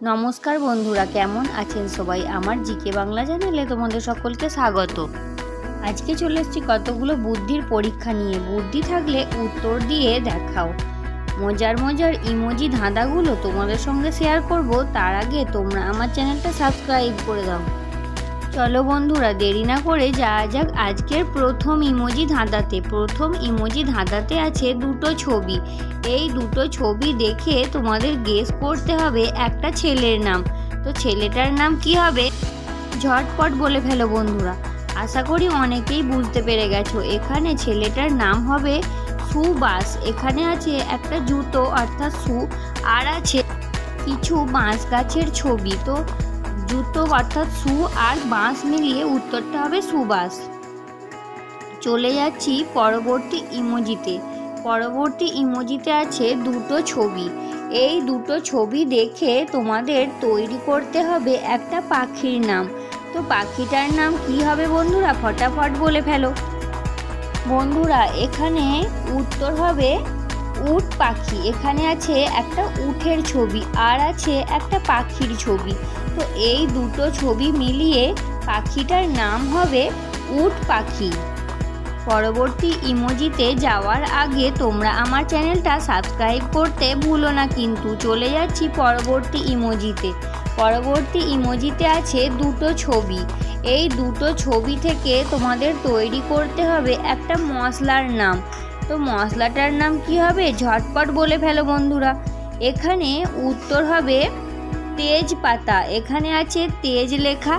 নমস্কার বন্ধুরা, কেমন আছেন সবাই? আমার জিকে বাংলা চ্যানেলে তোমাদের সকলকে স্বাগত। আজকে চলে এসেছি কতগুলো বুদ্ধির পরীক্ষা নিয়ে। বুদ্ধি থাকলে উত্তর দিয়ে দেখাও। মজার মজার ইমোজি ধাঁধাগুলো তোমাদের সঙ্গে শেয়ার করব, তার আগে তোমরা আমার চ্যানেলটা সাবস্ক্রাইব করে দাও। চলো বন্ধুরা, দেরি না করে যাওয়া যাক আজকের প্রথম ইমোজি ধাঁধাতে। প্রথম ইমোজি ধাঁধাতে আছে দুটো ছবি। এই দুটো ছবি দেখে তোমাদের গেস করতে হবে একটা ছেলের নাম। তো ছেলেটার নাম কি হবে? ঝটপট বলে ফেলো বন্ধুরা। আশা করি অনেকেই বুঝতে পেরে গেছো। এখানে ছেলেটার নাম হবে সুবাস। এখানে আছে একটা জুতো অর্থাৎ শু, আর আছে কিছু বাঁশ গাছের ছবি। তো জুতো অর্থাৎ শু আর বাঁশ মিলিয়ে উত্তরটা হবে সুবাস। চলে যাচ্ছি পরবর্তী ইমোজিতে। পরবর্তী ইমোজিতে আছে দুটো ছবি। এই দুটো ছবি দেখে তোমাদের তৈরি করতে হবে একটা পাখির নাম। তো পাখিটার নাম কি হবে বন্ধুরা? ফটাফট বলে ফেলো বন্ধুরা। এখানে উত্তর হবে উট পাখি। এখানে আছে একটা উটের ছবি আর আছে একটা পাখির ছবি। তো এই দুটো ছবি মিলিয়ে পাখিটার নাম হবে উট পাখি। পরবর্তী ইমোজিতে যাওয়ার আগে তোমরা আমার চ্যানেলটা সাবস্ক্রাইব করতে ভুলো না কিন্তু। চলে যাচ্ছি পরবর্তী ইমোজিতে। পরবর্তী ইমোজিতে আছে দুটো ছবি। এই দুটো ছবি থেকে তোমাদের তৈরি করতে হবে একটা মশলার নাম। তো মশলাটার নাম কি হবে? ঝটপট বলে ফেলো বন্ধুরা। এখানে উত্তর হবে তেজপাতা। এখানে আছে তেজ লেখা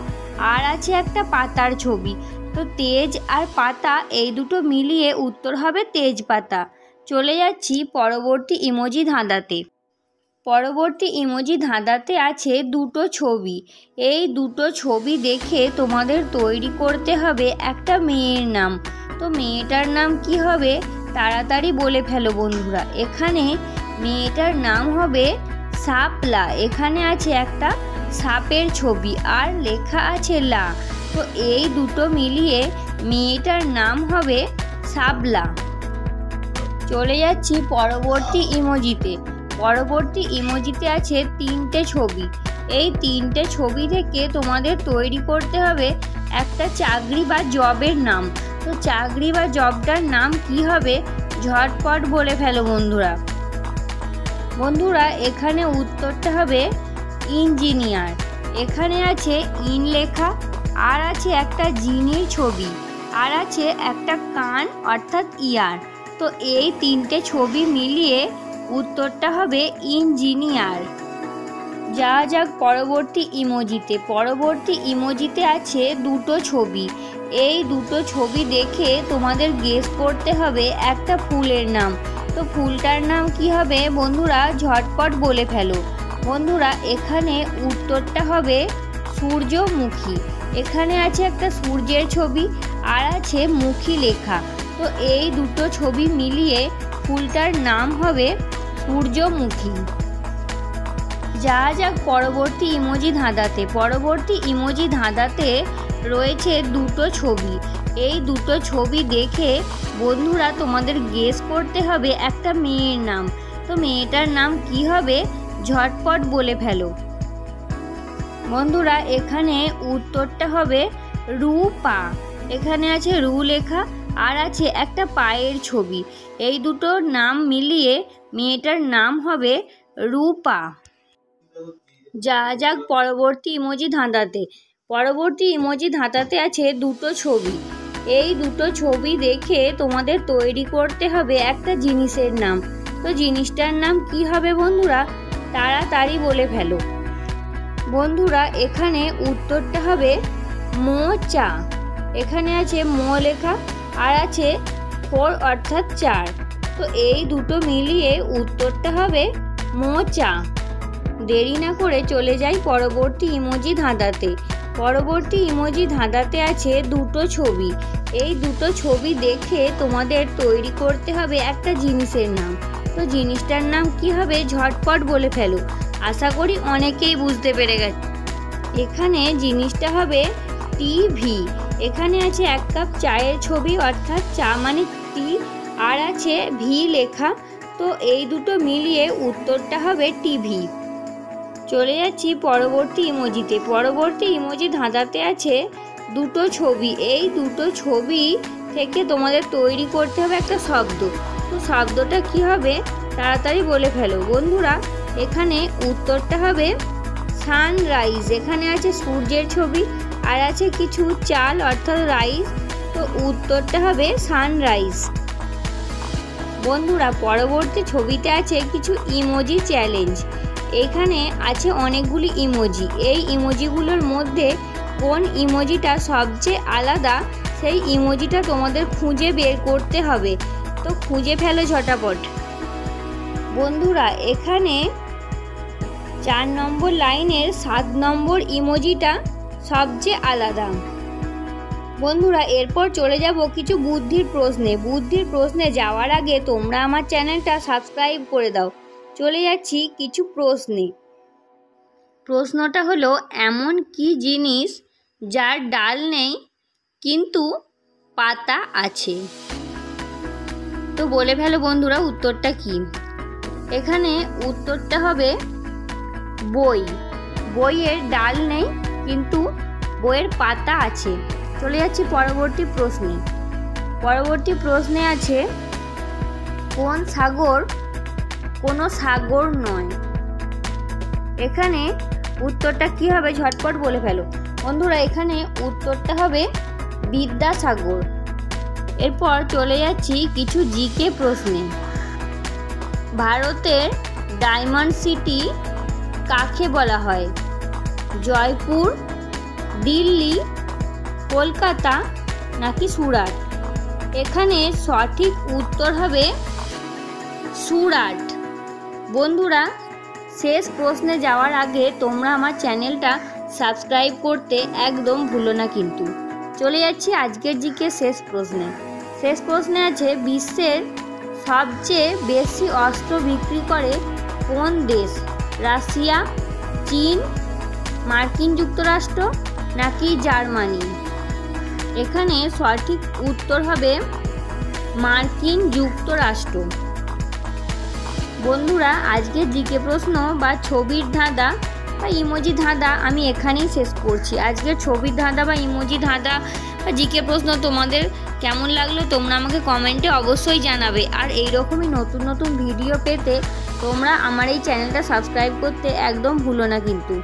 আর আছে একটা পাতার ছবি। তো তেজ আর পাতা এই দুটো মিলিয়ে উত্তর হবে তেজপাতা। চলে যাচ্ছি পরবর্তী ইমোজি ধাঁধাতে। পরবর্তী ইমোজি ধাঁধাতে আছে দুটো ছবি। এই দুটো ছবি দেখে তোমাদের তৈরি করতে হবে একটা মেয়ের নাম। তো মেয়েটার নাম কি হবে? তাড়াতাড়ি বলে ফেলো বন্ধুরা। এখানে মেয়েটার নাম হবে শাপলা। এখানে আছে একটা সাপের ছবি আর লেখা আছে লা। তো এই দুটো মিলিয়ে মেয়েটার নাম হবে শাপলা। চলে যাচ্ছি পরবর্তী ইমোজিতে। পরবর্তী ইমোজিতে আছে তিনটে ছবি। এই তিনটে ছবি থেকে তোমাদের তৈরি করতে হবে একটা চাকরি বা জবের নাম। তো চাকরি বা জবটার নাম কি হবে? ঝটপট বলে ফেলো বন্ধুরা। বন্ধুরা এখানে উত্তরটা হবে ইঞ্জিনিয়ার। এখানে আছে ইন লেখা আর আছে একটা জিনির ছবি আর আছে একটা কান অর্থাৎ ইয়ার। তো এই তিনটে ছবি মিলিয়ে উত্তরটা হবে ইঞ্জিনিয়ার। যা যাক পরবর্তী ইমোজিতে। পরবর্তী ইমোজিতে আছে দুটো ছবি। এই দুটো ছবি দেখে তোমাদের গেস করতে হবে একটা ফুলের নাম। তো ফুলটার নাম কি হবে বন্ধুরা? ঝটপট বলে ফেলো বন্ধুরা। এখানে উত্তরটা হবে সূর্যমুখী। এখানে আছে একটা সূর্যের ছবি আর আছে মুখী লেখা। তো এই দুটো ছবি মিলিয়ে ফুলটার নাম হবে সূর্যমুখী। যা যাক পরবর্তী ইমোজি ধাঁধাতে। পরবর্তী ইমোজি ধাঁধাতে রয়েছে দুটো ছবি। এই দুটো ছবি দেখে বন্ধুরা তোমাদের গেস করতে হবে একটা মেয়ের নাম। তো মেয়েটার নাম কি হবে? ঝটপট বলে ফেলো বন্ধুরা। এখানে উত্তরটা হবে রূপা। এখানে আছে রু লেখা আর আছে একটা পায়ের ছবি। এই দুটো নাম মিলিয়ে মেয়েটার নাম হবে রূপা। যা যাক পরবর্তী ইমোজি ধাঁধাতে। পরবর্তী ইমোজি ধাঁধাতে আছে দুটো ছবি। এই দুটো ছবি দেখে তোমাদের তৈরি করতে হবে একটা জিনিসের নাম। তো জিনিসটার নাম কি হবে বন্ধুরা? তাড়াতাড়ি বলে ফেলো বন্ধুরা। এখানে উত্তরটা হবে মোচা। এখানে আছে মো লেখা আর আছে ফোর অর্থাৎ চার। তো এই দুটো মিলিয়ে উত্তরটা হবে মোচা। দেরি না করে চলে যাই পরবর্তী ইমোজি ধাঁধাতে। পরবর্তী ইমোজি ধাঁধাতে আছে দুটো ছবি। এই দুটো ছবি দেখে তোমাদের তৈরি করতে হবে একটা জিনিসের নাম। তো জিনিসটার নাম কি হবে? ঝটপট বলে ফেলো। আশা করি অনেকেই বুঝতে পেরে গেছে। এখানে জিনিসটা হবে টিভি। এখানে আছে এক কাপ চায়ের ছবি অর্থাৎ চা মানে টি আর আছে ভি লেখা। তো এই দুটো মিলিয়ে উত্তরটা হবে টিভি। চলে যাচ্ছি পরবর্তী ইমোজিতে। পরবর্তী ইমোজি ধাঁধাতে আছে দুটো ছবি। এই দুটো ছবি থেকে তোমাদের তৈরি করতে হবে একটা শব্দ। তো শব্দটা কি হবে তাড়াতাড়ি বলে ফেলো বন্ধুরা। এখানে উত্তরটা হবে সানরাইজ। এখানে আছে সূর্যের ছবি আর আছে কিছু চাল অর্থাৎ রাইস। তো উত্তরটা হবে সানরাইজ। বন্ধুরা পরবর্তী ছবিতে আছে কিছু ইমোজি চ্যালেঞ্জ। এখানে আছে অনেকগুলি ইমোজি। এই ইমোজিগুলোর মধ্যে কোন ইমোজিটা সবচেয়ে আলাদা সেই ইমোজিটা তোমাদের খুঁজে বের করতে হবে। তো খুঁজে ফেলো ঝটাপট। বন্ধুরা এখানে 4 নম্বর লাইনের 7 নম্বর ইমোজিটা সবচেয়ে আলাদা। বন্ধুরা এরপর চলে যাব কিছু বুদ্ধির প্রশ্নে। বুদ্ধির প্রশ্নে যাওয়ার আগে তোমরা আমার চ্যানেলটা সাবস্ক্রাইব করে দাও। চলে যাচ্ছি কিছু প্রশ্নে। প্রশ্নটা হলো এমন কি জিনিস যার ডাল নেই কিন্তু পাতা আছে? তো বলে ফেলো বন্ধুরা উত্তরটা কি। এখানে উত্তরটা হবে বই। বইয়ের ডাল নেই কিন্তু বইয়ের পাতা আছে। চলে যাচ্ছি পরবর্তী প্রশ্নে। পরবর্তী প্রশ্নে আছে কোন সাগর কোনো সাগর নয়? এখানে উত্তরটা কি হবে ঝটপট বলে ফেলো বন্ধুরা। এখানে উত্তরটা হবে বিদ্যাসাগর। এরপর চলে যাচ্ছি কিছু জিকে প্রশ্নে। ভারতের ডায়মন্ড সিটি কাকে বলা হয়? জয়পুর, দিল্লি, কলকাতা নাকি সুরাট? এখানে সঠিক উত্তর হবে সুরাট। বন্ধুরা শেষ প্রশ্নে যাওয়ার আগে তোমরা আমার চ্যানেলটা সাবস্ক্রাইব করতে একদম ভুলো না কিন্তু। চলে যাচ্ছি আজকের জিকে শেষ প্রশ্নে। শেষ প্রশ্নে আছে বিশ্বের সবচেয়ে বেশি অস্ত্র বিক্রি করে কোন দেশ? রাশিয়া, চীন, মার্কিন যুক্তরাষ্ট্র নাকি জার্মানি? এখানে সঠিক উত্তর হবে মার্কিন যুক্তরাষ্ট্র। বন্ধুরা আজকের জিকে প্রশ্ন বা ছবির ধাঁধা বা ইমোজি ধাঁধা আমি এখানেই শেষ করছি। আজকের ছবির ধাঁধা বা ইমোজি ধাঁধা বা জিকে প্রশ্ন তোমাদের কেমন লাগলো তোমরা আমাকে কমেন্টে অবশ্যই জানাবে। আর এইরকমই নতুন নতুন ভিডিও পেতে তোমরা আমার এই চ্যানেলটা সাবস্ক্রাইব করতে একদম ভুলো না কিন্তু।